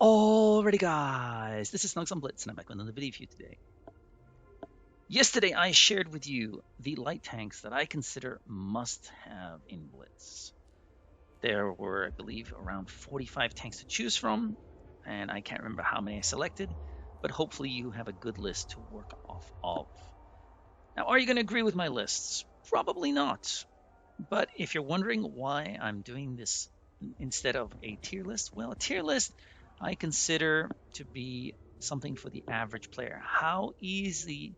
Alrighty guys, this is snugsonblitz and I'm back with another video for you today. Yesterday I shared with you the light tanks that I consider must have in Blitz. There were, I believe, around 45 tanks to choose from, and I can't remember how many I selected, but hopefully you have a good list to work off of. Now, are you going to agree with my lists? Probably not. But if you're wondering why I'm doing this instead of a tier list, well, a tier list I consider to be something for the average player. How easy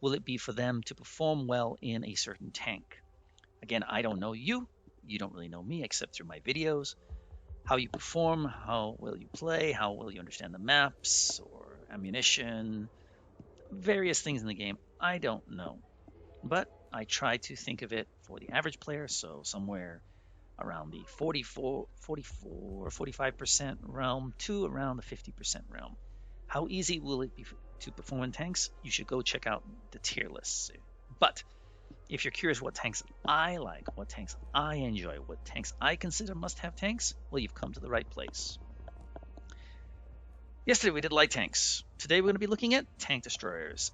will it be for them to perform well in a certain tank? Again, I don't know you. You don't really know me except through my videos. How you perform, how well you play, how well you understand the maps or ammunition, various things in the game, I don't know. But I try to think of it for the average player, so somewhere around the 44, 45% realm to around the 50% realm. How easy will it be to perform in tanks? You should go check out the tier lists. But if you're curious what tanks I like, what tanks I enjoy, what tanks I consider must-have tanks, well, you've come to the right place. Yesterday we did light tanks. Today we're going to be looking at tank destroyers.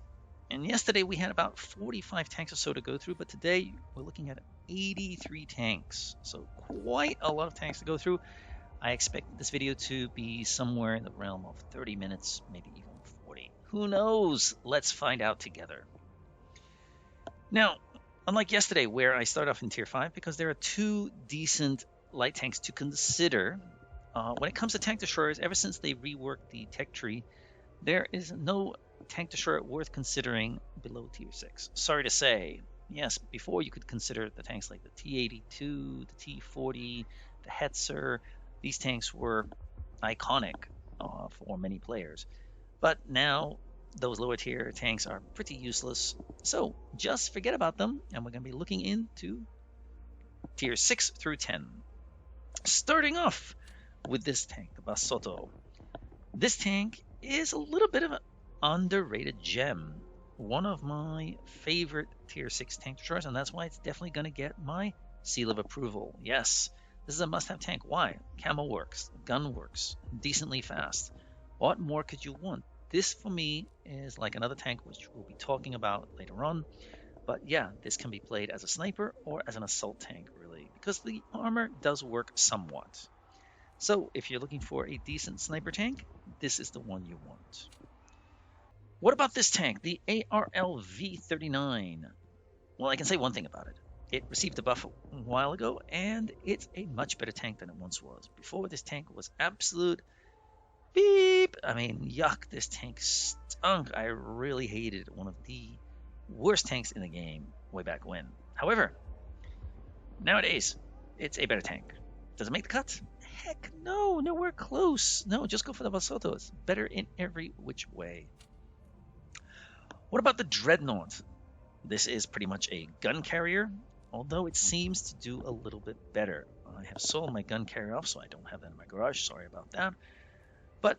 And yesterday we had about 45 tanks or so to go through, but today we're looking at 83 tanks. So quite a lot of tanks to go through. I expect this video to be somewhere in the realm of 30 minutes, maybe even 40. Who knows? Let's find out together. Now, unlike yesterday where I start off in tier 5, because there are two decent light tanks to consider. When it comes to tank destroyers, ever since they reworked the tech tree, there is no tank destroyer worth considering below tier 6. Sorry to say, yes, before you could consider the tanks like the T-82, the T-40, the Hetzer. These tanks were iconic for many players. But now those lower tier tanks are pretty useless. So just forget about them, and we're going to be looking into tier 6 through 10. Starting off with this tank, the Basotto. This tank is a little bit of an underrated gem. One of my favorite tier 6 tank destroyers, and that's why it's definitely going to get my seal of approval. Yes, this is a must-have tank. Why? Camo works, gun works, decently fast. What more could you want? This, for me, is like another tank which we'll be talking about later on. But yeah, this can be played as a sniper or as an assault tank, really, because the armor does work somewhat. So if you're looking for a decent sniper tank, this is the one you want. What about this tank, the ARL V39? Well, I can say one thing about it. It received a buff a while ago, and it's a much better tank than it once was. Before, this tank was absolute beep. I mean, yuck, this tank stunk. I really hated it. One of the worst tanks in the game way back when. However, nowadays, it's a better tank. Does it make the cut? Heck no, nowhere close. No, just go for the Basotto. It's better in every which way. What about the Dreadnought? This is pretty much a gun carrier, although it seems to do a little bit better. I have sold my gun carrier off, so I don't have that in my garage. Sorry about that. But,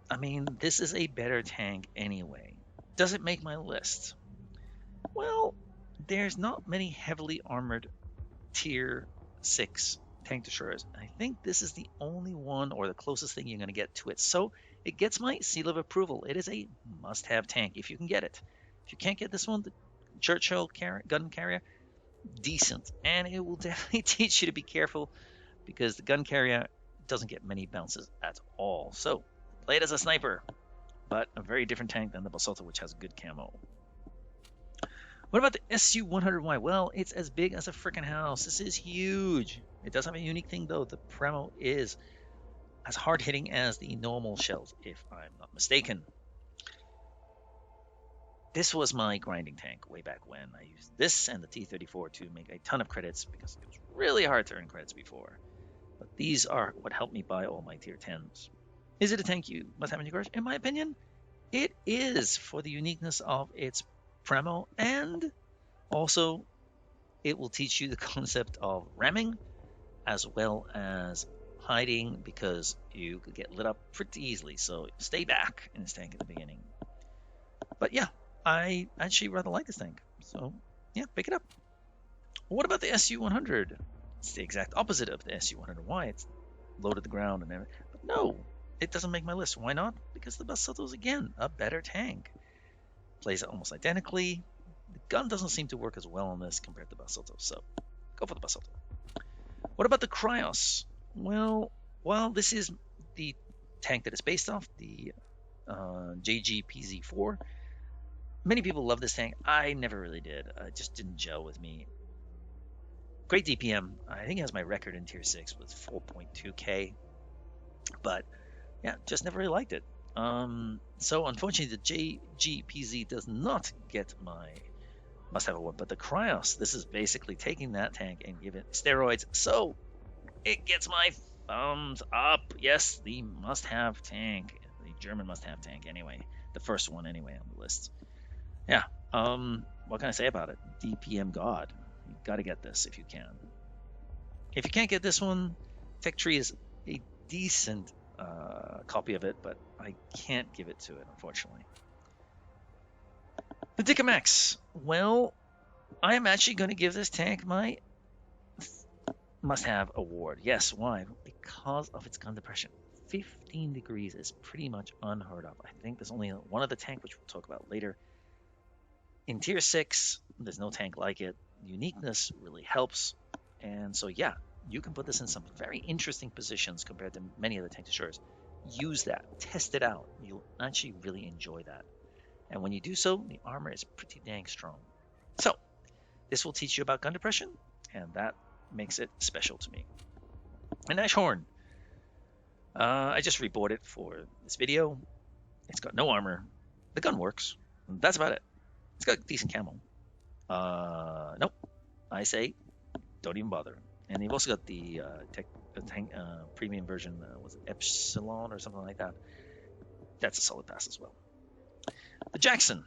I mean, this is a better tank anyway. Does it make my list? Well, there's not many heavily armored tier 6 tank destroyers. I think this is the only one or the closest thing you're going to get to it. So it gets my seal of approval. It is a must-have tank if you can get it. If you can't get this one, the Churchill gun carrier, decent. And it will definitely teach you to be careful because the gun carrier doesn't get many bounces at all. So play it as a sniper, but a very different tank than the Basotto, which has good camo. What about the SU-100Y? Well, it's as big as a freaking house. This is huge. It does have a unique thing, though. The Premo is as hard-hitting as the normal shells, if I'm not mistaken. This was my grinding tank way back when. I used this and the T-34 to make a ton of credits because it was really hard to earn credits before. But these are what helped me buy all my tier 10s. Is it a tank you must have in your garage? In my opinion, it is, for the uniqueness of its Premo, and also it will teach you the concept of ramming as well as hiding, because you could get lit up pretty easily. So stay back in this tank at the beginning. But yeah, I actually rather like this tank. So yeah, pick it up. What about the SU-100? It's the exact opposite of the SU-100Y. It's low to the ground and everything. But no, it doesn't make my list. Why not? Because the Basoto is, again, a better tank. Plays it almost identically. The gun doesn't seem to work as well on this compared to Basoto, so go for the Basoto. What about the Cryos? Well, while this is the tank that it's based off, the JGPZ4, many people love this tank. I never really did. It just didn't gel with me. Great DPM. I think it has my record in Tier 6 with 4.2k. But, yeah, just never really liked it. So, unfortunately, the JGPZ does not get my must-have award. But the Cryos, this is basically taking that tank and give it steroids. So, it gets my thumbs up. Yes, the must-have tank. The German must-have tank, anyway. The first one, anyway, on the list. Yeah. What can I say about it? DPM God. You got to get this if you can. If you can't get this one, Tech Tree is a decent copy of it, but I can't give it to it, unfortunately. The Dicamax. Well, I am actually going to give this tank my must-have award. Yes, why? Because of its gun depression. 15 degrees is pretty much unheard of. I think there's only one other tank, which we'll talk about later. In Tier 6, there's no tank like it. Uniqueness really helps. And so, yeah, you can put this in some very interesting positions compared to many other tank destroyers. Use that. Test it out. You'll actually really enjoy that. And when you do so, the armor is pretty dang strong. So, this will teach you about gun depression, and that makes it special to me. An Ash Horn. I just rebought it for this video. It's got no armor. The gun works. That's about it. It's got decent camo. Nope. I say, don't even bother. And you've also got the premium version. Was it Epsilon or something like that? That's a solid pass as well. The Jackson.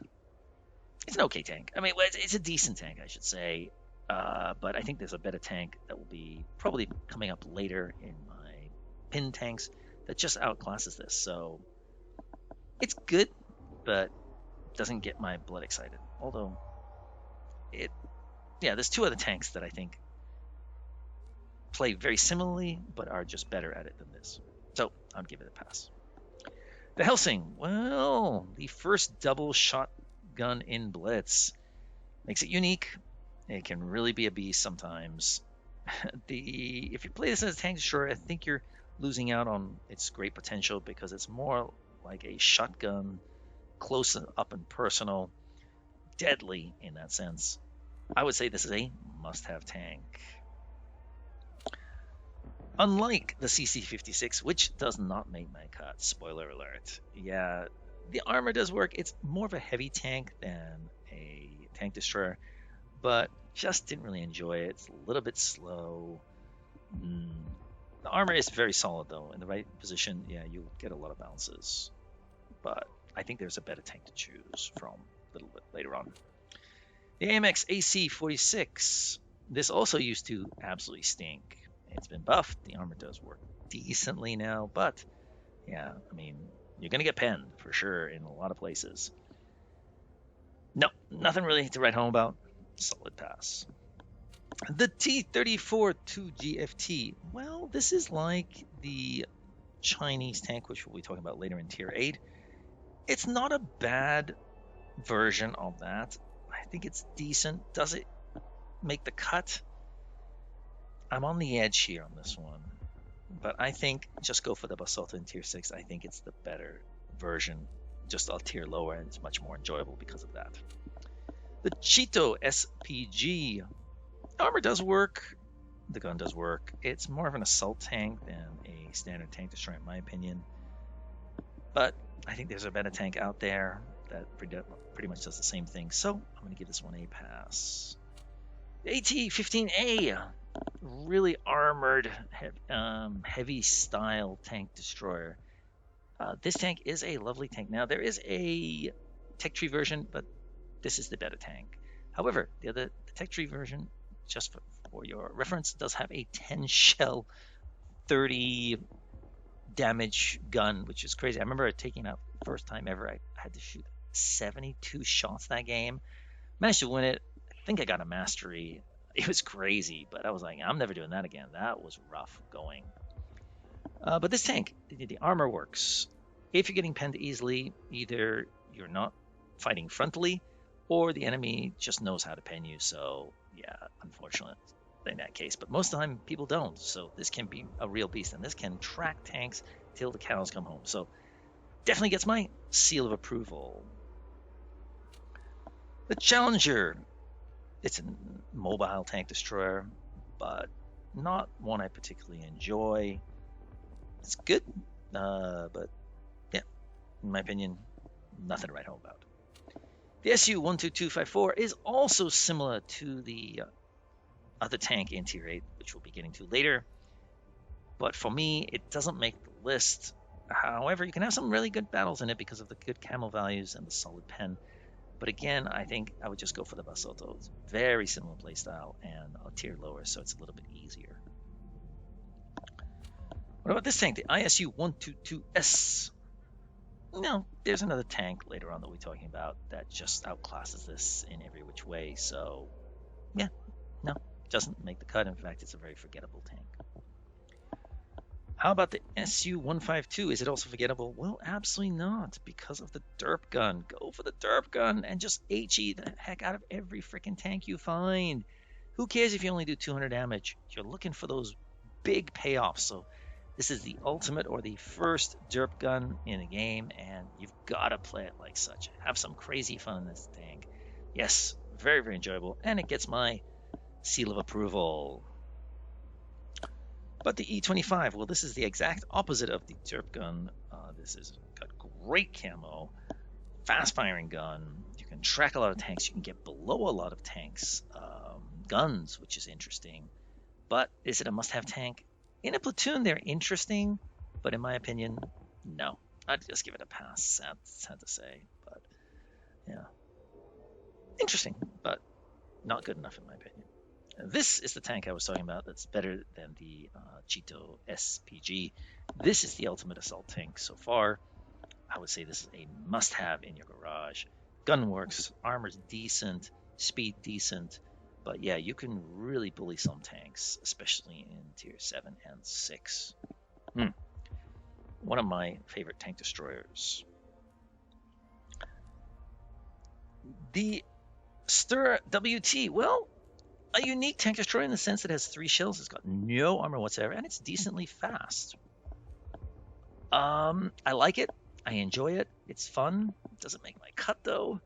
It's an okay tank. I mean, it's a decent tank, I should say. But I think there's a better tank that will be probably coming up later in my pin tanks that just outclasses this. So it's good, but doesn't get my blood excited. Although there's two other tanks that I think play very similarly, but are just better at it than this. So I'll give it a pass. The Helsing, well, the first double shotgun in Blitz makes it unique. It can really be a beast sometimes. If you play this as a tank destroyer, I think you're losing out on its great potential because it's more like a shotgun, close up and personal, deadly in that sense. I would say this is a must-have tank. Unlike the CC56, which does not make my cut, spoiler alert. Yeah, the armor does work. It's more of a heavy tank than a tank destroyer, but just didn't really enjoy it. It's a little bit slow. The armor is very solid, though. In the right position, yeah, you'll get a lot of bounces. But I think there's a better tank to choose from a little bit later on. The AMX AC46. This also used to absolutely stink. It's been buffed. The armor does work decently now, but yeah, I mean, you're going to get penned for sure in a lot of places. No, nothing really to write home about. Solid pass. The T-34 2GFT. Well, this is like the Chinese tank, which we'll be talking about later in Tier 8. It's not a bad version of that. I think it's decent. Does it make the cut? I'm on the edge here on this one, but I think just go for the Basoto in Tier 6. I think it's the better version, just a tier lower, and it's much more enjoyable because of that. The Cheeto SPG. Armor does work. The gun does work. It's more of an assault tank than a standard tank destroyer, in my opinion. But I think there's a better tank out there that pretty much does the same thing. So I'm going to give this one a pass. The AT-15A. Really armored, heavy style tank destroyer. This tank is a lovely tank. Now, there is a Tech Tree version, but this is the better tank. However, the Tech Tree version, just for your reference, does have a 10 shell, 30 damage gun, which is crazy. I remember taking out first time ever. I had to shoot 72 shots that game. Managed to win it. I think I got a mastery. It was crazy, but I was like, I'm never doing that again. That was rough going. But this tank, the armor works. If you're getting penned easily, either you're not fighting frontally, or the enemy just knows how to pen you. So yeah, unfortunate in that case. But most of the time, people don't. So this can be a real beast, and this can track tanks till the cows come home. So definitely gets my seal of approval. The Challenger, it's a mobile tank destroyer, but not one I particularly enjoy. It's good, but yeah, in my opinion, nothing to write home about. The SU-12254 is also similar to the other tank in Tier 8, which we'll be getting to later, but for me, it doesn't make the list. However, you can have some really good battles in it because of the good camo values and the solid pen. But again, I think I would just go for the Basotto. It's very similar playstyle and a tier lower, so it's a little bit easier. What about this tank, the ISU-122S? No, there's another tank later on that we're talking about that just outclasses this in every which way. So, yeah, no, doesn't make the cut. In fact, it's a very forgettable tank. How about the SU-152? Is it also forgettable? Well, absolutely not, because of the derp gun. Go for the derp gun and just HE the heck out of every freaking tank you find. Who cares if you only do 200 damage? You're looking for those big payoffs. So this is the ultimate or the first derp gun in the game, and you've got to play it like such. Have some crazy fun in this tank. Yes, very, very enjoyable, and it gets my seal of approval. But the E25, well, this is the exact opposite of the derp gun. This has got great camo, fast-firing gun. You can track a lot of tanks. You can get below a lot of tanks, guns, which is interesting. But is it a must-have tank? In a platoon, they're interesting, but in my opinion, no. I'd just give it a pass, sad to say. But, yeah. Interesting, but not good enough in my opinion. This is the tank I was talking about that's better than the Cheeto SPG. This is the ultimate assault tank so far. I would say this is a must-have in your garage. Gun works, armor's decent, speed decent, but yeah, you can really bully some tanks, especially in Tier 7 and 6. One of my favorite tank destroyers. The Stir WT, well, a unique tank destroyer in the sense that it has 3 shells, it's got no armor whatsoever, and it's decently fast. I like it. I enjoy it. It's fun. It doesn't make my cut, though.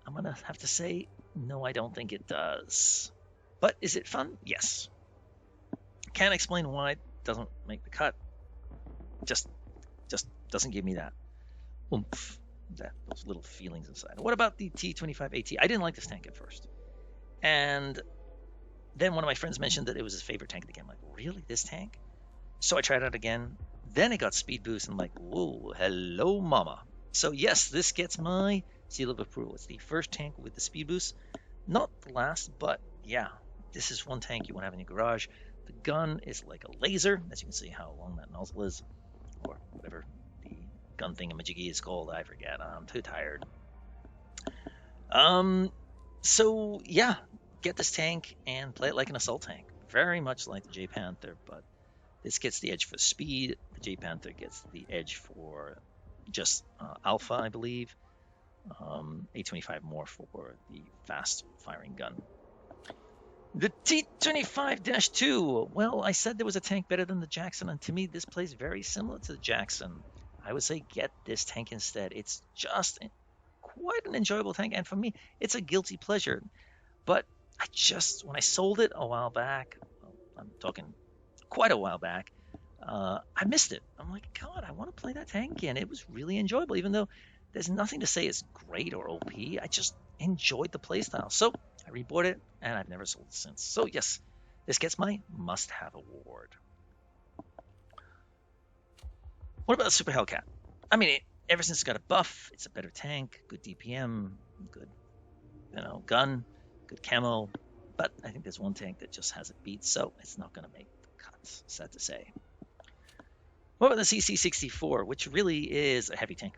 I'm going to have to say, no, I don't think it does. But is it fun? Yes. Can't explain why it doesn't make the cut. Just doesn't give me that oomph, those little feelings inside. What about the T25AT? I didn't like this tank at first. And then one of my friends mentioned that it was his favorite tank of the game. I'm like, really? This tank? So I tried it out again. Then it got speed boost, and I'm like, whoa, hello, mama. So yes, this gets my seal of approval. It's the first tank with the speed boost. Not the last, but yeah, this is one tank you want to have in your garage. The gun is like a laser, as you can see how long that nozzle is, or whatever the gun thingamajiggy is called. I forget. I'm too tired. So yeah, get this tank and play it like an assault tank. Very much like the J Panther, but this gets the edge for speed. The J Panther gets the edge for just alpha, I believe. A25 more for the fast firing gun. The T25-2. Well, I said there was a tank better than the Jackson, and to me, this plays very similar to the Jackson. I would say get this tank instead. It's just quite an enjoyable tank, and for me, it's a guilty pleasure. But when I sold it a while back, I'm talking quite a while back, I missed it. I'm like, God, I want to play that tank again. It was really enjoyable, even though there's nothing to say it's great or OP. I just enjoyed the playstyle. So I rebought it, and I've never sold it since. So yes, this gets my must-have award. What about the Super Hellcat? I mean, ever since it's got a buff, it's a better tank, good DPM, good, gun, good camo. But I think there's one tank that just has it beat, so it's not going to make the cuts, sad to say. What about the CC64, which really is a heavy tank?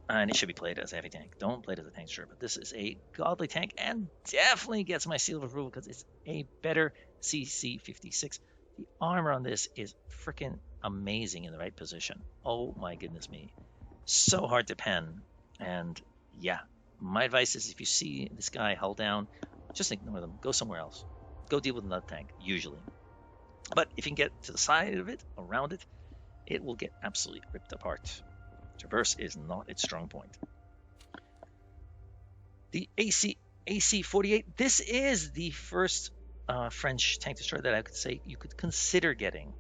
And it should be played as a heavy tank. Don't play it as a tank, sure, but this is a godly tank and definitely gets my seal of approval because it's a better CC56. The armor on this is freaking amazing in the right position. Oh my goodness me. So hard to pen. And yeah, my advice is if you see this guy hull down, just ignore them. Go somewhere else. Go deal with another tank, usually. But if you can get to the side of it, around it, it will get absolutely ripped apart. Traverse is not its strong point. The AC-48, this is the first French tank destroyer that I could say you could consider getting.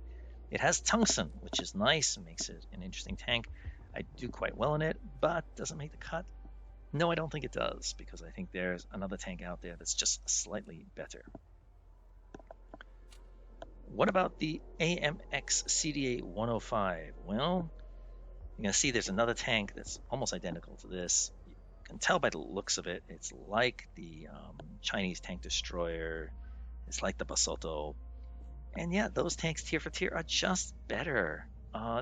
It has tungsten, which is nice and makes it an interesting tank. I do quite well in it, but doesn't make the cut. No, I don't think it does, because I think there's another tank out there that's just slightly better. What about the AMX CDA 105? Well, you're going to see there's another tank that's almost identical to this. You can tell by the looks of it, it's like the Chinese tank destroyer. It's like the Basotto. And yeah, those tanks tier for tier are just better.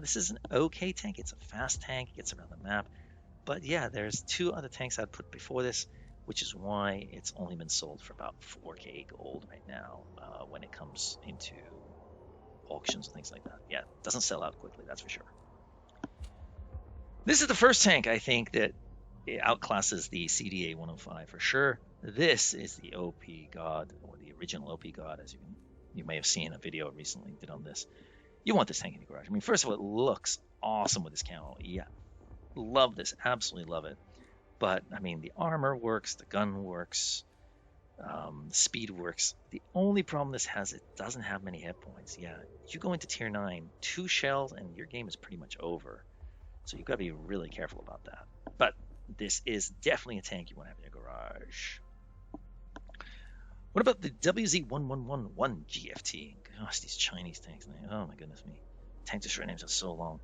This is an okay tank. It's a fast tank. It gets around the map. But yeah, there's two other tanks I'd put before this, which is why it's only been sold for about 4K gold right now when it comes into auctions and things like that. Yeah, it doesn't sell out quickly, that's for sure. This is the first tank, I think, that outclasses the CDA 105 for sure. This is the OP God, or the original OP God, as you may have seen a video recently did on this. You want this tank in your garage. I mean, first of all, it looks awesome with this camo. Yeah, love this, absolutely love it. But I mean, the armor works, the gun works, the speed works. The only problem this has, it doesn't have many hit points. Yeah, you go into tier 9, 2 shells, and your game is pretty much over. So you've got to be really careful about that. But this is definitely a tank you want to have in your garage. What about the WZ1111 GFT? Gosh, these Chinese tanks. Oh my goodness me. Tank destroyer names are so long.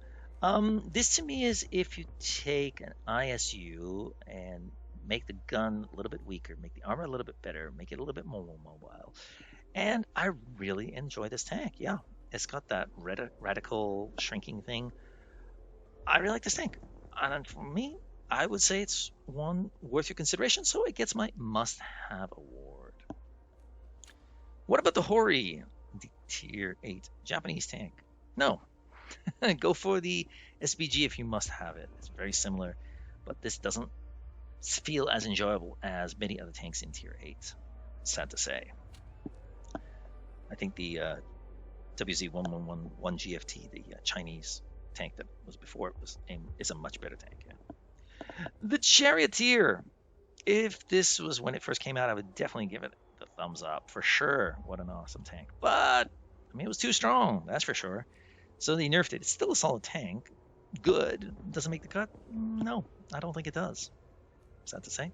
This to me is if you take an ISU and make the gun a little bit weaker, make the armor a little bit better, make it a little bit more mobile. And I really enjoy this tank. Yeah, it's got that radical shrinking thing. I really like this tank. And for me, I would say it's one worth your consideration. So it gets my must-have award. What about the Hori, the tier 8 Japanese tank? No. Go for the SBG if you must have it. It's very similar, but this doesn't feel as enjoyable as many other tanks in tier 8. Sad to say. I think the WZ1111 GFT, the Chinese tank that was before it is a much better tank. Yeah. The Charioteer. If this was when it first came out, I would definitely give it the thumbs up for sure. What an awesome tank. But I mean, it was too strong, that's for sure. So they nerfed it. It's still a solid tank. Good. Does it make the cut? No, I don't think it does. Sad to say.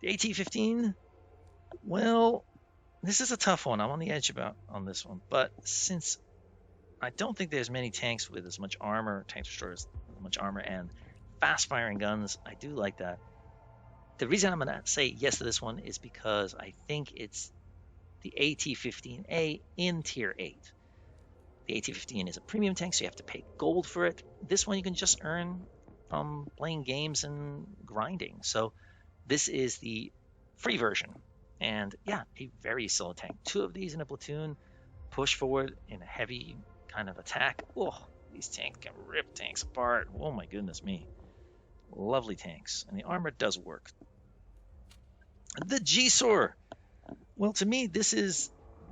The AT-15. Well, this is a tough one. I'm on the edge on this one. But since I don't think there's many tanks with as much armor, tank destroyers, as much armor, and fast-firing guns, I do like that. The reason I'm going to say yes to this one is because I think it's the AT-15A in tier 8. The AT-15 is a premium tank, so you have to pay gold for it. This one you can just earn from playing games and grinding. So this is the free version. And yeah, a very solid tank. 2 of these in a platoon, push forward in a heavy kind of attack. Oh, these tanks can rip tanks apart. Oh my goodness me. Lovely tanks. And the armor does work. The G-Sor. Well, to me, this is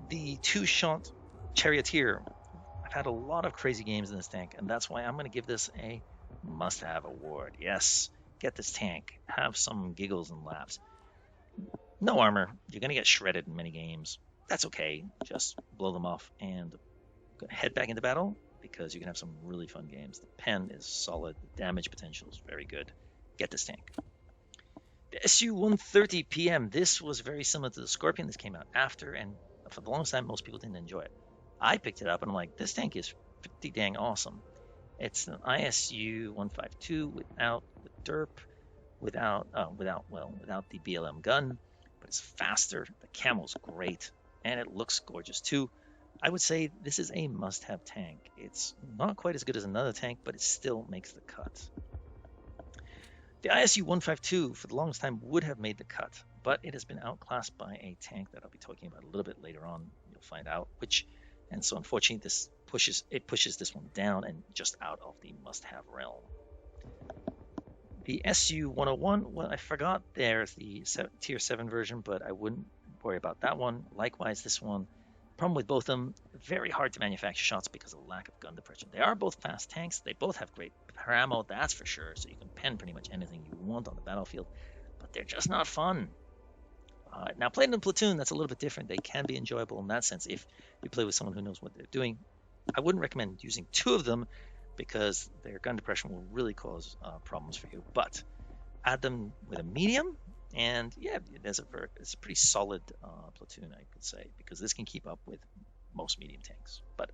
the 2-shot Charioteer. I've had a lot of crazy games in this tank, and that's why I'm going to give this a must-have award. Yes, get this tank. Have some giggles and laughs. No armor. You're going to get shredded in many games. That's okay. Just blow them off and head back into battle because you can have some really fun games. The pen is solid. The damage potential is very good. Get this tank. The SU-130 PM. This was very similar to the Scorpion. This came out after, and for the longest time, most people didn't enjoy it. I picked it up, and I'm like, this tank is pretty dang awesome. It's an ISU-152 without the derp, without the BLM gun, but it's faster. The camo's great, and it looks gorgeous too. I would say this is a must-have tank. It's not quite as good as another tank, but it still makes the cut. The ISU-152 for the longest time would have made the cut, but it has been outclassed by a tank that I'll be talking about a little bit later on. You'll find out which. And so unfortunately, this pushes this one down and just out of the must-have realm. The SU-101, well, I forgot there's the tier 7 version, but I wouldn't worry about that one. Likewise, this one, problem with both of them, very hard to manufacture shots because of lack of gun depression. They are both fast tanks. They both have great ammo, that's for sure, so you can pen pretty much anything you want on the battlefield, but they're just not fun. Now, playing in platoon, that's a little bit different. They can be enjoyable in that sense if you play with someone who knows what they're doing. I wouldn't recommend using 2 of them because their gun depression will really cause problems for you. But add them with a medium, and yeah, it's a pretty solid platoon, I could say, because this can keep up with most medium tanks. But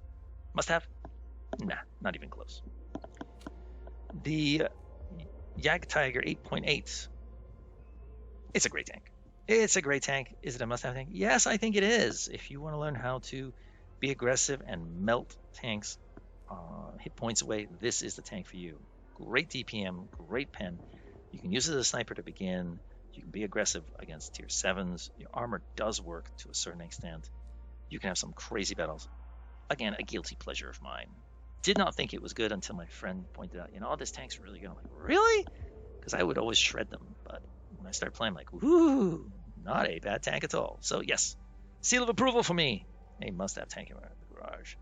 must have? Nah, not even close. The Jagdtiger 8.8. It's a great tank. It's a great tank. Is it a must-have tank? Yes, I think it is. If you want to learn how to be aggressive and melt tanks, hit points away, this is the tank for you. Great DPM, great pen. You can use it as a sniper to begin. You can be aggressive against tier 7s. Your armor does work to a certain extent. You can have some crazy battles. Again, a guilty pleasure of mine. Did not think it was good until my friend pointed out, oh, this tank's really good. I'm like, really? Because I would always shred them, but when I started playing, I'm like, woo, not a bad tank at all. So yes, seal of approval for me. A must-have tank in the garage.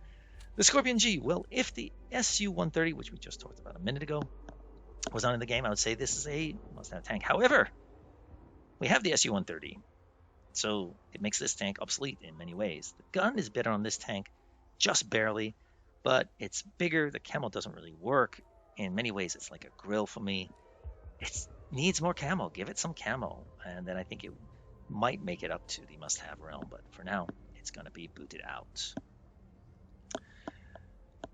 The Scorpion G. Well, if the SU-130, which we just talked about a minute ago, was not in the game, I would say this is a must-have tank. However, we have the SU-130, so it makes this tank obsolete in many ways. The gun is better on this tank, just barely, but it's bigger. The camo doesn't really work. In many ways, it's like a grill for me. It needs more camo. Give it some camo, and then I think it might make it up to the must-have realm, but for now, it's going to be booted out.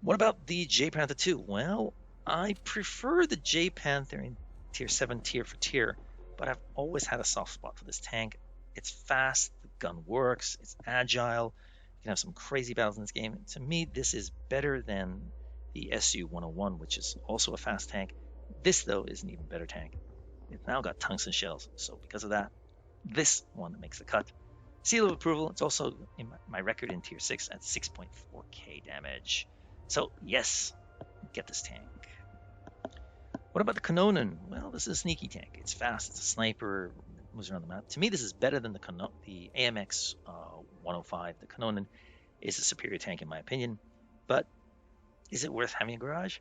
What about the J Panther 2? Well, I prefer the J Panther in tier 7 tier for tier, but I've always had a soft spot for this tank. It's fast, the gun works, it's agile. You can have some crazy battles in this game. To me, this is better than the SU-101, which is also a fast tank. This, though, is an even better tank. It's now got tungsten shells, so because of that, this one makes the cut. Seal of approval. It's also in my record in tier 6 at 6.4k damage. So yes, get this tank. What about the Kanonen? Well, this is a sneaky tank. It's fast. It's a sniper. Moves around the map. To me, this is better than the AMX 105. The Kanonen is a superior tank in my opinion. But is it worth having a garage?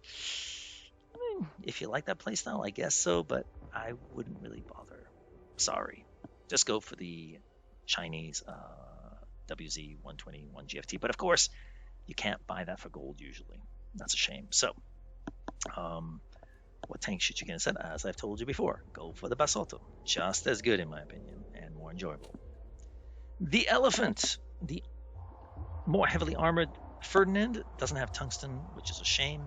I mean, if you like that playstyle, I guess so. But I wouldn't really bother. Sorry. Just go for the Chinese WZ-120 1GFT. But of course, you can't buy that for gold usually. That's a shame. So, what tank should you get instead? As I've told you before, go for the Basotto. Just as good in my opinion, and more enjoyable. The Elephant, the more heavily armored Ferdinand, doesn't have tungsten, which is a shame.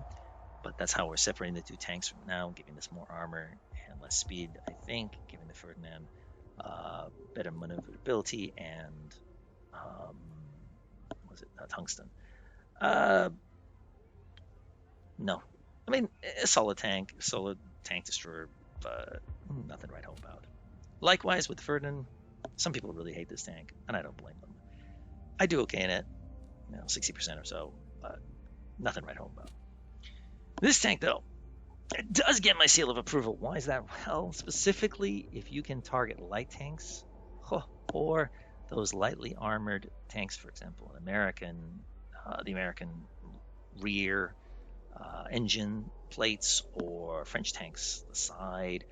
But that's how we're separating the 2 tanks from now, giving this more armor and less speed, I think, giving the Ferdinand better maneuverability and tungsten. No, I mean a solid tank destroyer, but nothing to write home about. Likewise with Ferdinand, some people really hate this tank, and I don't blame them. I do okay in it, 60% or so, but nothing to write home about. This tank, though, it does get my seal of approval. Why is that? Well, specifically, if you can target light tanks, or those lightly armored tanks, for example, the American rear engine plates, or French tanks, the side,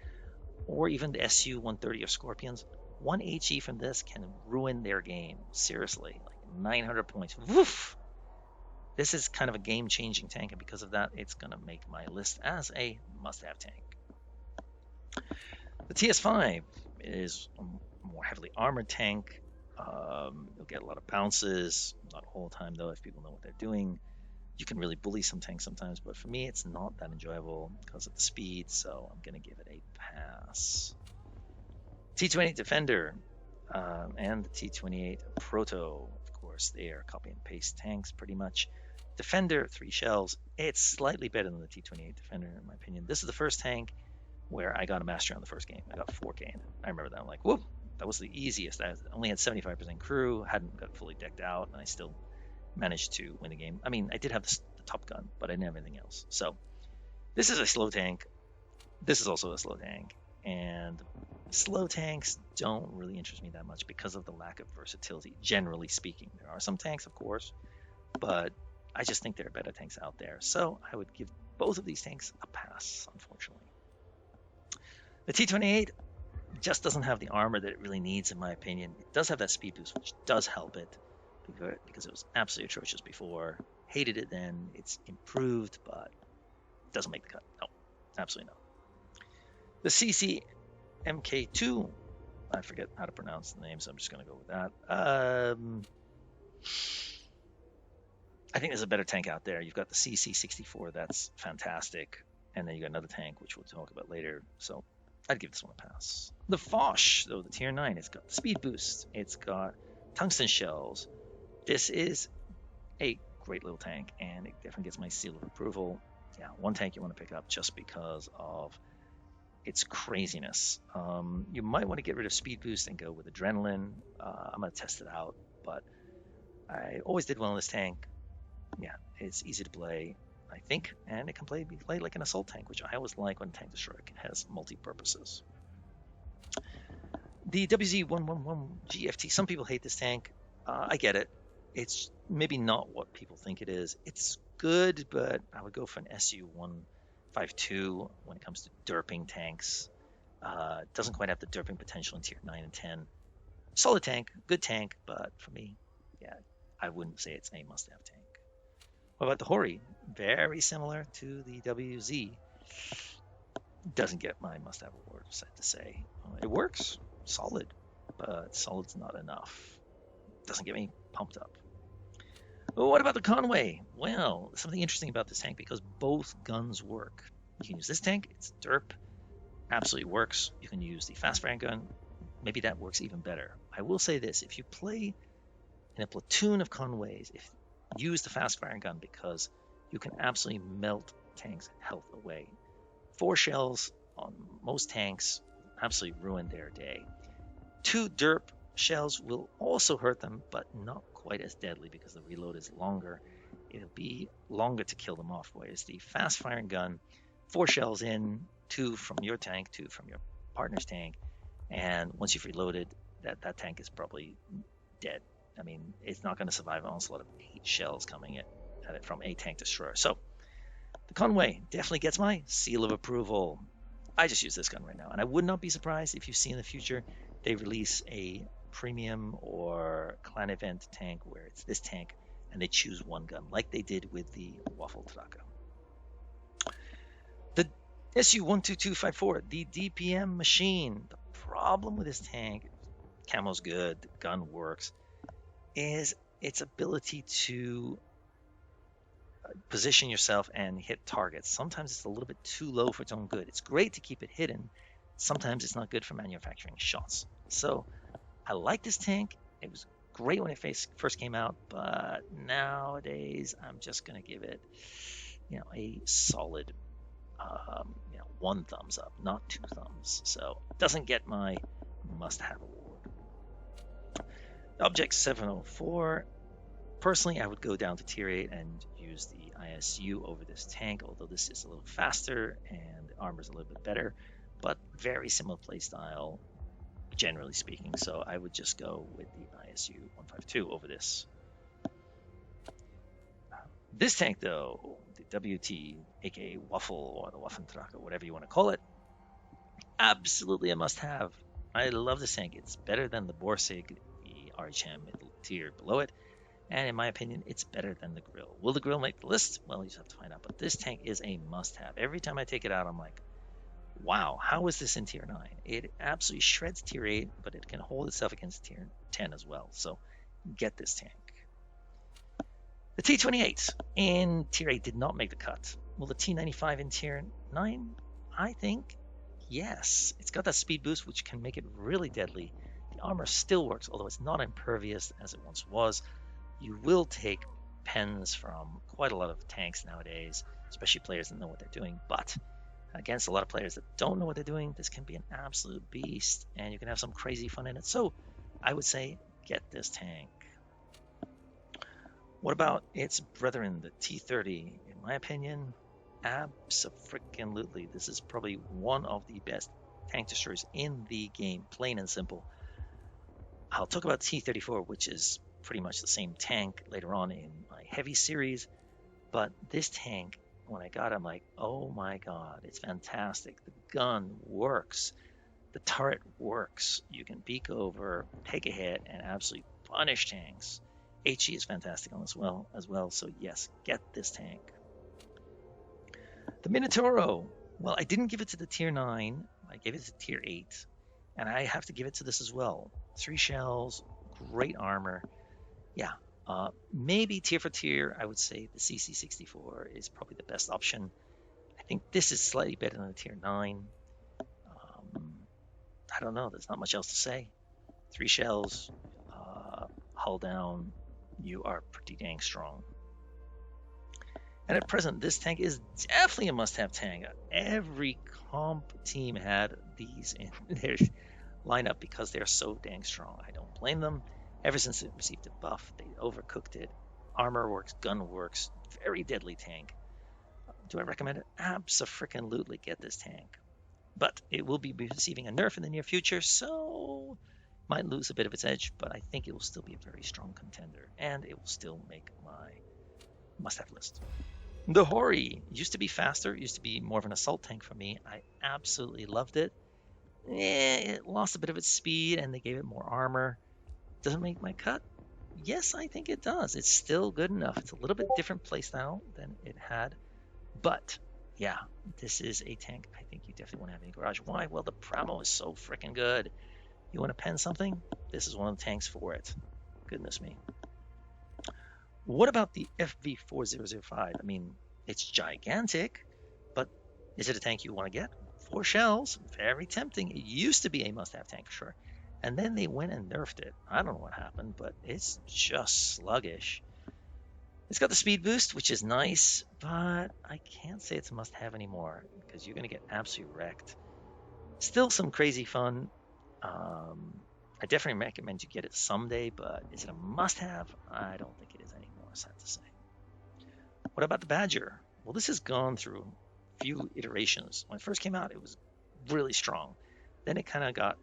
or even the SU-130 or Scorpions, 1 HE from this can ruin their game. Seriously, like 900 points. Woof! This is kind of a game-changing tank, and because of that, it's going to make my list as a must-have tank. The TS5 is a more heavily armored tank. You'll get a lot of bounces, not all the time though, if people know what they're doing. You can really bully some tanks sometimes, but for me, it's not that enjoyable because of the speed, so I'm going to give it a pass. T-28 Defender and the T-28 Proto, of course, they are copy and paste tanks pretty much. Defender, 3 shells. It's slightly better than the T-28 Defender, in my opinion. This is the first tank where I got a mastery on the first game. I got 4K in it. I remember that. I'm like, whoop, that was the easiest. I only had 75% crew, hadn't got fully decked out, and I still managed to win the game. I mean, I did have the top gun, but I didn't have anything else. So this is a slow tank. This is also a slow tank. And slow tanks don't really interest me that much because of the lack of versatility, generally speaking. There are some tanks, of course, but I just think there are better tanks out there. So I would give both of these tanks a pass, unfortunately. The T-28 just doesn't have the armor that it really needs, in my opinion. It does have that speed boost, which does help it because it was absolutely atrocious before. Hated it then. It's improved, but it doesn't make the cut. No, absolutely not. The CCMK2, I forget how to pronounce the name, so I'm just going to go with that. I think there's a better tank out there. You've got the CC64, that's fantastic. And then you got another tank, which we'll talk about later. So I'd give this one a pass. The Foch, though, the tier 9, it's got the speed boost. It's got tungsten shells. This is a great little tank, and it definitely gets my seal of approval. Yeah, one tank you want to pick up just because of its craziness. You might want to get rid of speed boost and go with adrenaline. I'm going to test it out, but I always did well in this tank. Yeah, it's easy to play, I think, and it can be played like an assault tank, which I always like when Tank Destroyer has multi-purposes. The WZ-111 GFT, some people hate this tank. I get it. It's maybe not what people think it is. It's good, but I would go for an SU-152 when it comes to derping tanks. It doesn't quite have the derping potential in tier 9 and 10. Solid tank, good tank, but for me, yeah, I wouldn't say it's a must-have tank. What about the Hori? Very similar to the WZ. Doesn't get my must-have award, sad to say. It works, solid, but solid's not enough. Doesn't get me pumped up. Well, what about the Conway? Well, something interesting about this tank because both guns work. You can use this tank, it's derp, absolutely works. You can use the fast fire gun, maybe that works even better. I will say this, if you play in a platoon of Conways, use the fast firing gun because you can absolutely melt tanks' health away. 4 shells on most tanks absolutely ruin their day. 2 derp shells will also hurt them, but not quite as deadly because the reload is longer. It'll be longer to kill them off, whereas the fast firing gun, 4 shells in, 2 from your tank, 2 from your partner's tank, and once you've reloaded, that tank is probably dead. I mean, it's not going to survive an onslaught of 8 shells coming at it from a Tank Destroyer. So the Conway definitely gets my seal of approval. I just use this gun right now, and I would not be surprised if you see in the future they release a premium or clan event tank where it's this tank and they choose one gun, like they did with the Waffle Traka. The SU-12254, the DPM machine. The problem with this tank, camo's good, the gun works, is its ability to position yourself and hit targets. Sometimes it's a little bit too low for its own good. It's great to keep it hidden. Sometimes it's not good for manufacturing shots. So I like this tank. It was great when it first came out, but nowadays I'm just going to give it, a solid, 1 thumbs up, not 2 thumbs. So it doesn't get my must-have award. Object 704. Personally, I would go down to tier 8 and use the ISU over this tank, although this is a little faster and the armor is a little bit better, but very similar playstyle, generally speaking. So I would just go with the ISU 152 over this. This tank, though, the WT, aka Waffle or the Waffentraka, whatever you want to call it, absolutely a must-have. I love this tank. It's better than the Borsig, the RHM tier below it. And in my opinion, it's better than the Grill. Will the Grill make the list? Well, you just have to find out. But this tank is a must-have. Every time I take it out, I'm like, wow, how is this in tier 9? It absolutely shreds tier 8, but it can hold itself against tier 10 as well. So get this tank. The T-28 in tier 8 did not make the cut. Will the T-95 in tier 9? I think yes. It's got that speed boost, which can make it really deadly. The armor still works, although it's not impervious as it once was. You will take pens from quite a lot of tanks nowadays, especially players that know what they're doing. But against a lot of players that don't know what they're doing, this can be an absolute beast, and you can have some crazy fun in it. So I would say get this tank. What about its brethren, the T-30? In my opinion, abso-freaking-lutely, this is probably one of the best tank destroyers in the game, plain and simple. I'll talk about T-34, which is pretty much the same tank later on in my heavy series, but this tank, when I got it, I'm like, oh my god, it's fantastic. The gun works. The turret works. You can peek over, take a hit, and absolutely punish tanks. HE is fantastic on as well. So yes, get this tank. The Minotauro. Well, I didn't give it to the tier 9. I gave it to tier 8. And I have to give it to this as well. 3 shells, great armor. Yeah, maybe tier for tier, I would say the CC64 is probably the best option. I think this is slightly better than the tier 9. I don't know. There's not much else to say. 3 shells, hull down. You are pretty dang strong. And at present, this tank is definitely a must-have tank. Every comp team had these in their lineup because they're so dang strong. I don't blame them. Ever since it received a buff, they overcooked it. Armor works, gun works. Very deadly tank. Do I recommend it? Abso-freaking-lutely get this tank. But it will be receiving a nerf in the near future, so might lose a bit of its edge, but I think it will still be a very strong contender, and it will still make my must-have list. The Hori used to be faster, used to be more of an assault tank for me. I absolutely loved it. It lost a bit of its speed, and they gave it more armor. Does it make my cut? Yes, I think it does. It's still good enough. It's a little bit different playstyle than it had, but yeah, this is a tank I think you definitely want to have in your garage. Why? Well, the Pramo is so freaking good. You want to pen something? This is one of the tanks for it. Goodness me. What about the FV4005? I mean, it's gigantic, but is it a tank you want to get? 4 shells, very tempting. It used to be a must-have tank for sure. And then they went and nerfed it. I don't know what happened, but it's just sluggish. It's got the speed boost, which is nice, but I can't say it's a must-have anymore because you're going to get absolutely wrecked. Still some crazy fun. I definitely recommend you get it someday, but is it a must-have? I don't think it is anymore, sad to say. What about the Badger? Well, this has gone through a few iterations. When it first came out, it was really strong. Then it kind of got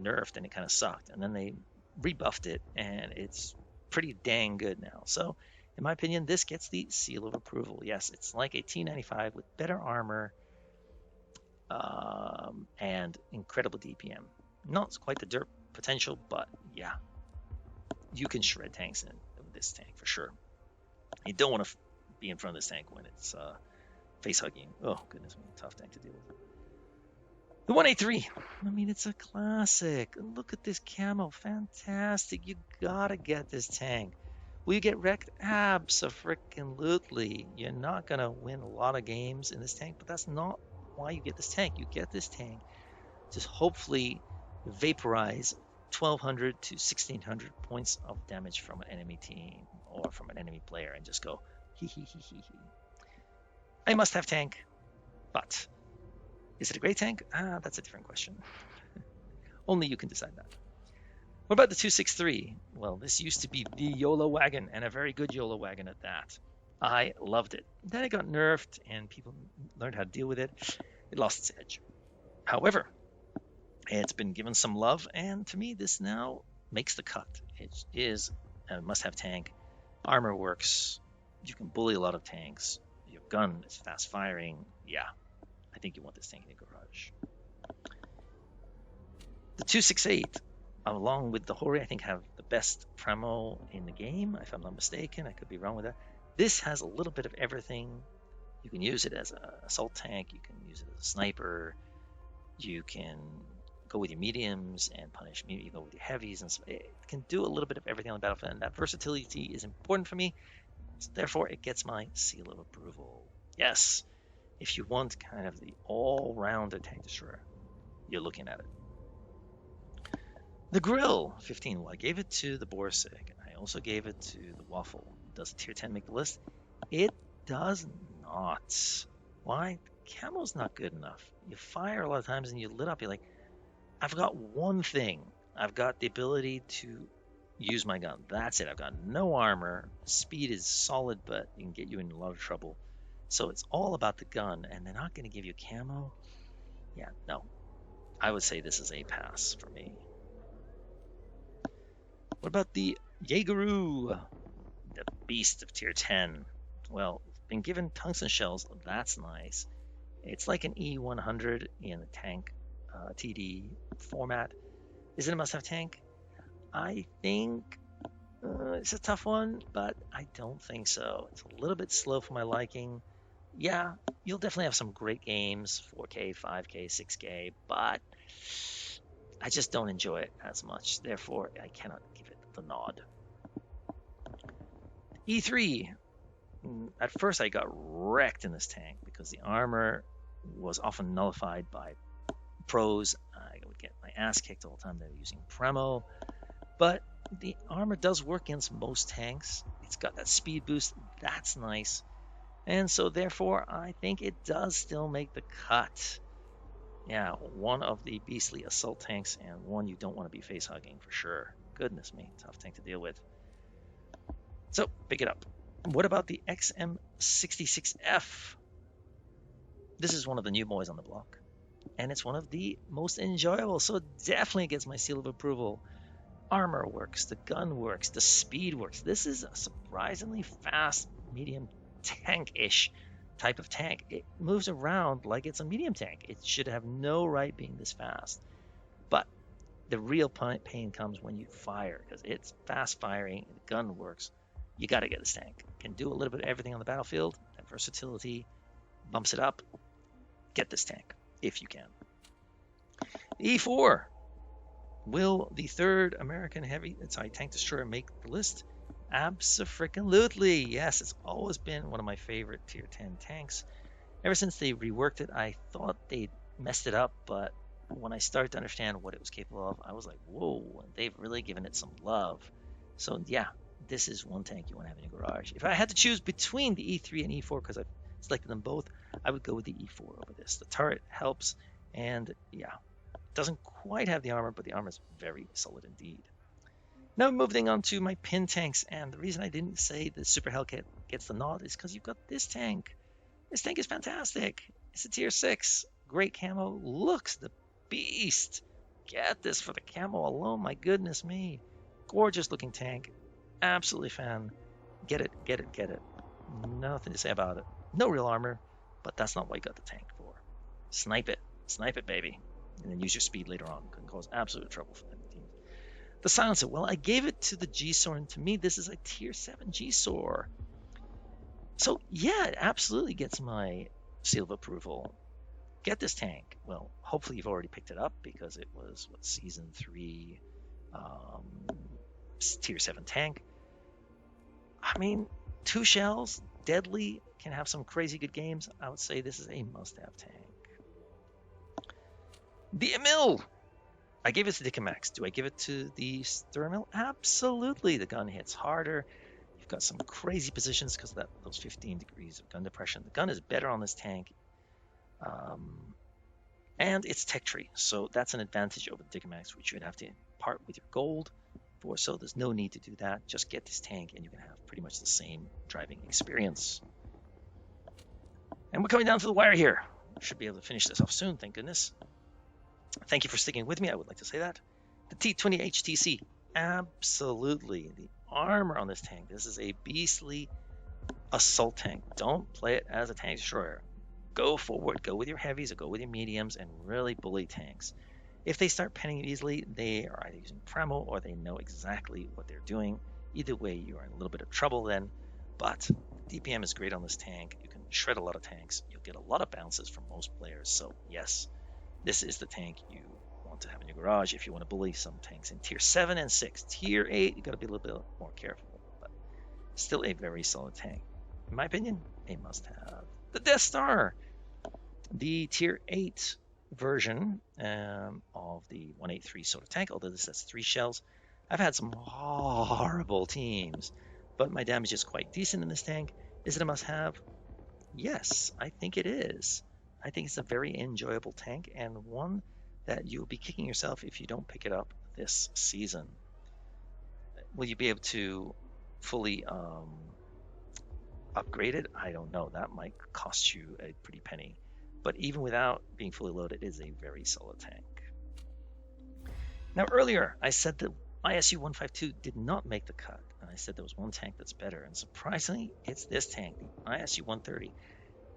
nerfed and it kind of sucked. And then they rebuffed it, and it's pretty dang good now. So, in my opinion, this gets the seal of approval. Yes, it's like a T95 with better armor and incredible DPM. Not quite the dirt potential, but yeah, you can shred tanks in this tank for sure. You don't want to be in front of this tank when it's face hugging. Oh goodness, tough tank to deal with. The 183. I mean, it's a classic. Look at this camo, fantastic. You gotta get this tank. Will you get wrecked? Abso-freaking-lutely. You're not gonna win a lot of games in this tank, but that's not why you get this tank. You get this tank to hopefully vaporize 1,200 to 1,600 points of damage from an enemy team or from an enemy player and just go hee hee hee hee hee. I must have tank, but is it a great tank? That's a different question. Only you can decide that. What about the 263? Well, this used to be the YOLO wagon, and a very good YOLO wagon at that. I loved it. Then it got nerfed, and people learned how to deal with it. It lost its edge. However, it's been given some love, and to me, this now makes the cut. It is a must-have tank. Armor works. You can bully a lot of tanks. Your gun is fast-firing. Yeah, I think you want this tank in your garage. The 268, along with the Hori, I think have the best Pramo in the game, if I'm not mistaken. I could be wrong with that. This has a little bit of everything. You can use it as an assault tank. You can use it as a sniper. You can go with your mediums and punish. Maybe you go with your heavies, and it can do a little bit of everything on the battlefield. And that versatility is important for me. So therefore, it gets my seal of approval. Yes, if you want kind of the all-rounder tank destroyer, you're looking at it. The Grill 15. Well, I gave it to the Borsig. I also gave it to the Waffle. Does a tier 10 make the list? It does not. Why? Camo's not good enough. You fire a lot of times and you lit up. You're like, I've got one thing. I've got the ability to use my gun. That's it. I've got no armor. Speed is solid, but it can get you in a lot of trouble. So it's all about the gun, and they're not going to give you camo. Yeah, no. I would say this is a pass for me. What about the Jaegeru, the beast of tier 10? Well, been given tungsten shells. That's nice. It's like an E100 in a tank TD format. Is it a must-have tank? I think it's a tough one, but I don't think so. It's a little bit slow for my liking. Yeah, you'll definitely have some great games, 4K, 5K, 6K, but I just don't enjoy it as much. Therefore, I cannot give it the nod. E3. At first, I got wrecked in this tank because the armor was often nullified by pros. I would get my ass kicked all the time. They were using Premo. But the armor does work against most tanks. It's got that speed boost. That's nice. And so therefore, I think it does still make the cut. Yeah, one of the beastly assault tanks and one you don't want to be face hugging for sure. Goodness me, tough tank to deal with. So pick it up. What about the XM66F? This is one of the new boys on the block, and it's one of the most enjoyable, so it definitely gets my seal of approval. Armor works, the gun works, the speed works. This is a surprisingly fast medium tank-ish type of tank. It moves around like it's a medium tank. It should have no right being this fast. But the real pain comes when you fire, because it's fast firing, the gun works. You got to get this tank. Can do a little bit of everything on the battlefield. That versatility bumps it up. Get this tank if you can. E4. Will the third American heavy tank destroyer make the list? Abso-freaking-lutely. Yes, it's always been one of my favorite tier 10 tanks. Ever since they reworked it, I thought they messed it up, but when I started to understand what it was capable of, I was like, whoa, they've really given it some love. So yeah, this is one tank you want to have in your garage. If I had to choose between the E3 and E4, because I've selected them both, I would go with the E4 over this. The turret helps, and yeah, doesn't quite have the armor, but the armor is very solid indeed. Now moving on to my pin tanks, and the reason I didn't say the Super Hellcat gets the nod is because you've got this tank. This tank is fantastic. It's a tier 6. Great camo. Looks the beast. Get this for the camo alone. My goodness me. Gorgeous looking tank. Absolutely fan. Get it, get it, get it. Nothing to say about it. No real armor, but that's not what you got the tank for. Snipe it. Snipe it, baby. And then use your speed later on. Can cause absolute trouble for them teams. The silencer. Well, I gave it to the G-Sor, and to me, this is a tier 7 G-Sor. So, yeah, it absolutely gets my seal of approval. Get this tank. Well, hopefully you've already picked it up because it was, Season 3 tier 7 tank. I mean, 2 shells, deadly, can have some crazy good games. I would say this is a must-have tank. The Emil. I gave it to Dickimax. Do I give it to the Sturmil? Absolutely. The gun hits harder. You've got some crazy positions because of those 15 degrees of gun depression. The gun is better on this tank. And it's tech tree, so that's an advantage over the Dickimax, which you'd have to part with your gold for. So there's no need to do that. Just get this tank and you can have pretty much the same driving experience. And we're coming down to the wire here. Should be able to finish this off soon, thank goodness. Thank you for sticking with me. I would like to say that. The T20 HTC. Absolutely. The armor on this tank. This is a beastly assault tank. Don't play it as a tank destroyer. Go forward. Go with your heavies or go with your mediums and really bully tanks. If they start penning it easily, they are either using Premo or they know exactly what they're doing. Either way, you are in a little bit of trouble then. But DPM is great on this tank. You can shred a lot of tanks. You'll get a lot of bounces from most players. So yes, this is the tank you want to have in your garage if you want to bully some tanks in tier 7 and 6. Tier 8, you got to be a little bit more careful, but still a very solid tank. In my opinion, a must-have. The Death Star, the tier 8 version of the 183 sort of tank, although this has 3 shells. I've had some horrible teams, but my damage is quite decent in this tank. Is it a must-have? Yes, I think it is. I think it's a very enjoyable tank and one that you'll be kicking yourself if you don't pick it up this season. Will you be able to fully upgrade it? I don't know. That might cost you a pretty penny. But even without being fully loaded, it is a very solid tank. Now, earlier I said that ISU 152 did not make the cut, and I said there was one tank that's better, and surprisingly, it's this tank, the ISU 130.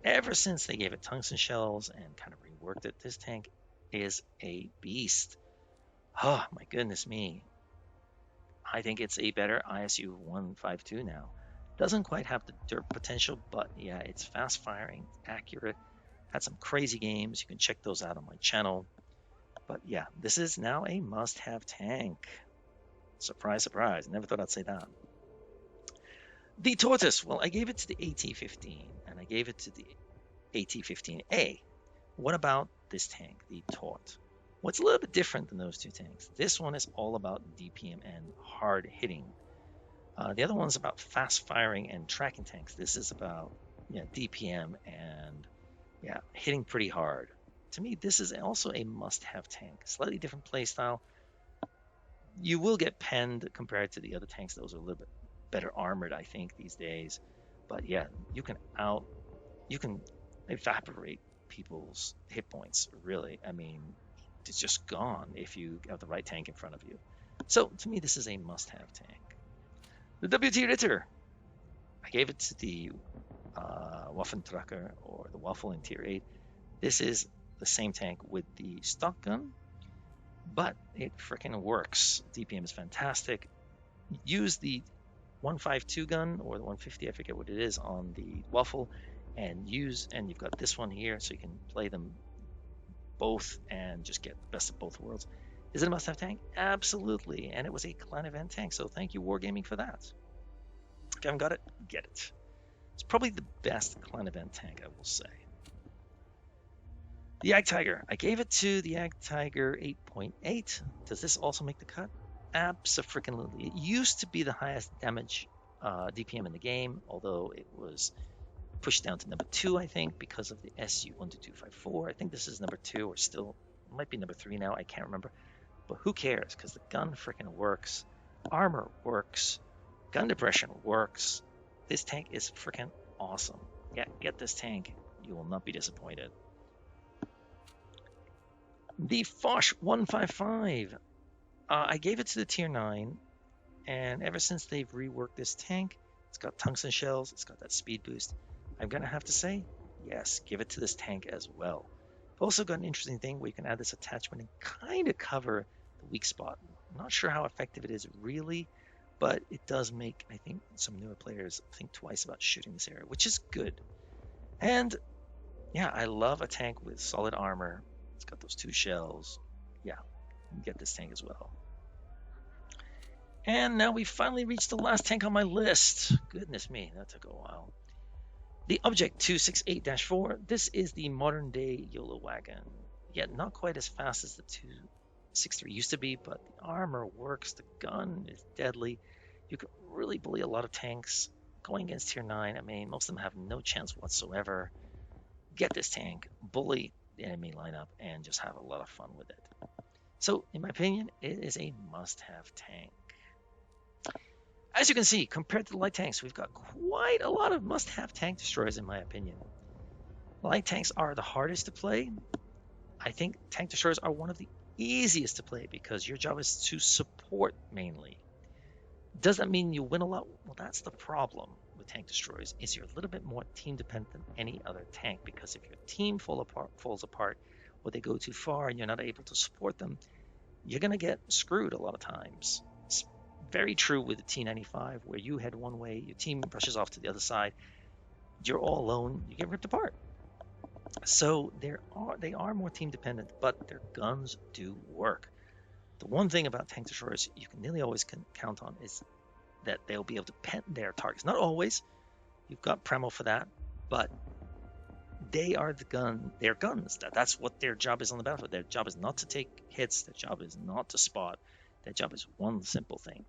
Ever since they gave it tungsten shells and kind of reworked it, this tank is a beast. Oh, my goodness me. I think it's a better ISU 152 now. Doesn't quite have the dirt potential, but yeah, it's fast firing, accurate. Had some crazy games. You can check those out on my channel. But yeah, this is now a must-have tank. Surprise, surprise. Never thought I'd say that. The Tortoise. Well, I gave it to the AT-15, and I gave it to the AT-15A. What about this tank, the Tort? What's a little bit different than those two tanks? This one is all about DPM and hard hitting. The other one's about fast firing and tracking tanks. This is about DPM and hitting pretty hard. To me, this is also a must-have tank. Slightly different playstyle. You will get penned compared to the other tanks. Those are a little bit better armored, I think, these days. But yeah, you can evaporate people's hit points, really. I mean, it's just gone if you have the right tank in front of you. So to me, this is a must-have tank. The WT Ritter, I gave it to the Waffentracker, or the Waffle in Tier 8. This is the same tank with the stock gun, but it freaking works. DPM is fantastic. Use the 152 gun or the 150, I forget what it is, on the Waffle, and you've got this one here, so you can play them both and just get the best of both worlds. Is it a must-have tank? Absolutely, and it was a clan event tank, so thank you Wargaming for that. If you haven't got it, get it. It's probably the best clan event tank, I will say. The Ag Tiger. I gave it to the Ag Tiger 8.8. Does this also make the cut? Abso-freaking-lutely. It used to be the highest damage DPM in the game, although it was pushed down to number 2, I think, because of the SU-12254. I think this is number 2, or still, it might be number 3 now, I can't remember. But who cares, because the gun freaking works. Armor works. Gun depression works. This tank is freaking awesome. Yeah, get this tank. You will not be disappointed. The Foch 155. I gave it to the Tier 9, and ever since they've reworked this tank, it's got tungsten shells, it's got that speed boost. I'm going to have to say, yes, give it to this tank as well. Also got an interesting thing where you can add this attachment and kind of cover the weak spot. I'm not sure how effective it is really, but it does make, I think, some newer players think twice about shooting this area, which is good. And yeah, I love a tank with solid armor. It's got those 2 shells. Yeah, get this tank as well. And now we finally reached the last tank on my list. Goodness me, that took a while. The Object 268-4. This is the modern day YOLO wagon. Yet not quite as fast as the 263 used to be, but the armor works, the gun is deadly. You can really bully a lot of tanks. Going against Tier 9, I mean, most of them have no chance whatsoever. Get this tank, bully the enemy lineup, and just have a lot of fun with it. So, in my opinion, it is a must-have tank. As you can see, compared to the light tanks, we've got quite a lot of must-have tank destroyers, in my opinion. Light tanks are the hardest to play. I think tank destroyers are one of the easiest to play because your job is to support mainly. Does that mean you win a lot? Well, that's the problem with tank destroyers, is you're a little bit more team dependent than any other tank, because if your team falls apart or they go too far and you're not able to support them, you're going to get screwed a lot of times. It's very true with the T95, where you head one way, your team brushes off to the other side, you're all alone, you get ripped apart. So they are more team dependent, but their guns do work. The one thing about tank destroyers you can nearly always count on is that they'll be able to pen their targets. Not always. You've got Premo for that, but they are their guns. That's what their job is on the battlefield. Their job is not to take hits. Their job is not to spot. Their job is one simple thing: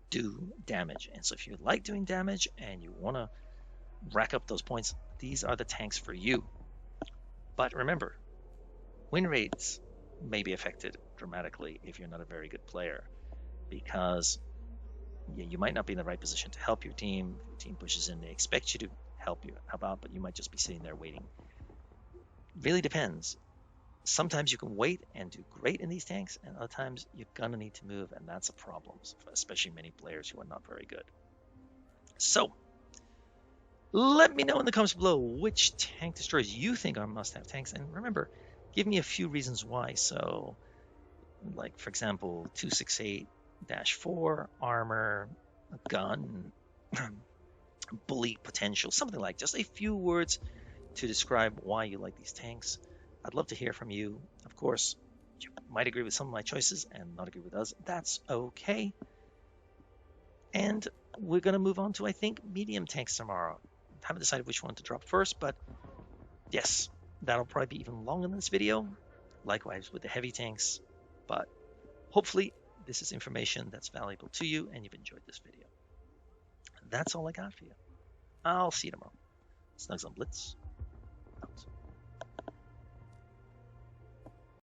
do damage. And so if you like doing damage and you want to rack up those points, these are the tanks for you. But remember, win rates may be affected dramatically if you're not a very good player, because You might not be in the right position to help your team. If your team pushes in, they expect you to help out, but you might just be sitting there waiting. Really depends. Sometimes you can wait and do great in these tanks, and other times you're gonna need to move, and that's a problem, especially many players who are not very good. So let me know in the comments below which tank destroyers you think are must-have tanks, and remember, give me a few reasons why. So, like for example, 268-4 armor, a gun, bully potential, something like just a few words to describe why you like these tanks. I'd love to hear from you. Of course, you might agree with some of my choices and not agree with others. That's okay. And we're going to move on to, I think, medium tanks tomorrow. Haven't decided which one to drop first, but yes, that'll probably be even longer than this video. Likewise with the heavy tanks. But hopefully this is information that's valuable to you and you've enjoyed this video. That's all I got for you. I'll see you tomorrow. Snugs on Blitz.